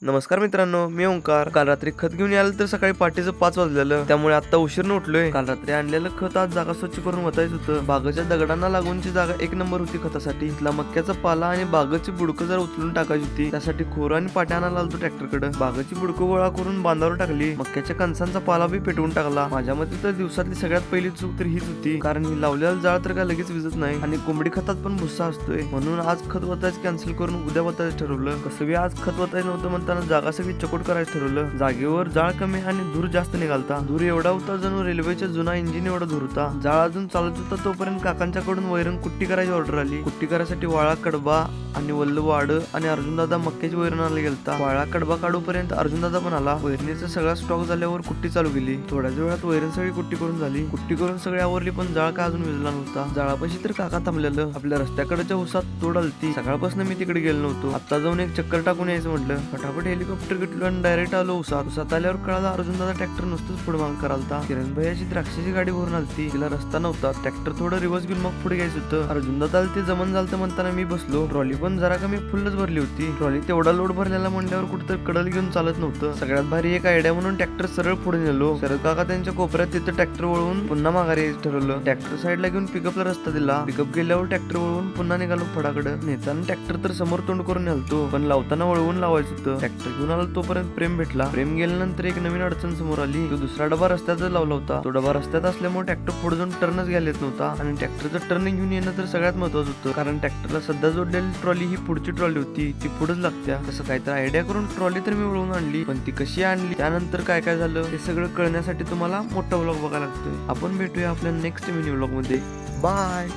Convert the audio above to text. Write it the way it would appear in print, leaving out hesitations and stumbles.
नमस्कार मित्रांनो, मी ओंकार. काल रात्री खत घेऊन यायला तर सकाळी पहाटेचं 5 वाजलेलं, त्यामुळे आता उशीरनं उठलोय. काल रात्री आणलेलं खत आज जागा स्वच्छ करून वतायचं होतं. बागेच्या दगडांना लागूनची जागा एक नंबर होती खतासाठी. इथला मक्याचा पाला आणि बागेची बुडकं जरा उचलून टाकायची होती. त्यासाठी खोर आणि पाट्या आणायला आलतो ट्रॅक्टरकडे. बागेची बुडकं गोळा करून बांधावर टाकली. मक्याच्या कणसांचा पाला बी पेटवून टाकला. माझ्या मते तर दिवसातली सगळ्यात पहिली चूक तर हीच होती, कारण ही लावलेला जाळ तर काय लगेच विजत नाही आणि कोंबडी खतात पण भुस्सा असतोय. म्हणून आज खत वतायचं कॅन्सल करून उद्या वतायचं ठरवलं. कसं बी आज खत वतायचं नव्हतं म्हणताना जागा सगळी चकोट करायचं ठरवलं. जागेवर जाळ कमी आणि धूर जास्त निघालता. धूर एवढा होता जणू रेल्वेच्या जुना इंजिन एवढा धूर होता. जाळ अजून चालत होता तोपर्यंत काकांच्याकडून वैरण कुट्टी करायची ऑर्डर आली. कुट्टी करायसाठी वाळा, कडबा आणि वल्ल वाड आणि अर्जुनदादा मक्याची वैरण आला गेलता. वाळा कडबा काढूपर्यंत अर्जुनदादा पण आला. वैरणीचा सगळा स्टॉक झाल्यावर कुट्टी चालू केली. थोड्याच वेळात वैरण सगळी कुट्टी करून झाली. कुट्टी करून सगळी आवरली, पण जाळ काय अजून विजला नव्हता. जाळापाशी तर काका थांबलेलं. आपल्या रस्त्याकडच्या उसात तोड आलती. सकाळपासून मी तिकडे गेलो नव्हतो. आता जाऊन एक चक्कर टाकून यायचं म्हटलं. फटाफट हेलिकॉप्टर घेतलो आणि डायरेक्ट आलो उसात. उसात आल्यावर कळाला अर्जुनदादा ट्रॅक्टर नुसतंच पुढे माग करालता. किरण भैयाची द्राक्षाची गाडी भरून आलती. तिला रस्ता नव्हता. ट्रॅक्टर थोडं रिवर्स घेऊन मग पुढे घ्यायचं होतं. अर्जुनदादा ते जमन झालं म्हणताना मी बसलो. ट्रॉली पण जरा कमी फुलच भरली होती. ट्रॉली तेवढा लोड भरलेला म्हणल्यावर कुठेतरी कडल घेऊन चालत नव्हतं. सगळ्यात भारी एक आयडिया म्हणून ट्रॅक्टर सरळ पुढे नेलो. शरद काका त्यांच्या कोपऱ्यात तिथं ट्रॅक्टर वळवून पुन्हा माघारी यायचं ठरवलं. ट्रॅक्टर साईडला घेऊन पिकअपला रस्ता दिला. पिकअप गेल्यावर ट्रॅक्टर वळवून पुन्हा निघालो फडाकडे. नेताना ट्रॅक्टर तर समोर तोंड करून नेलतो, पण लावताना वळवून लावायचं होतं. ट्रॅक्टर घेऊन आलो तोपर्यंत प्रेम भेटला. प्रेम गेल्यानंतर एक नवीन अडचण समोर आली. तो दुसरा डबा रस्त्यातच लावला होता. तो डबा रस्त्यात असल्यामुळे ट्रॅक्टर पुढे जाऊन टर्नच घ्यायला येत नव्हता आणि ट्रॅक्टरचं टर्न घेऊन येणं तर सगळ्यात महत्वाचं होतं, कारण ट्रॅक्टरला सध्या जोडलेली ट्रॉली ही पुढची ट्रॉली होती, ती पुढेच लागत्या. तसं काहीतरी आयडिया करून ट्रॉली तर मी वळवून आणली, पण ती कशी आणली त्यानंतर काय काय झालं हे सगळं कळण्यासाठी तुम्हाला मोठा व्लॉग बघायला लागतोय. आपण भेटूया आपल्या नेक्स्ट मिनी व्लॉग मध्ये. बाय.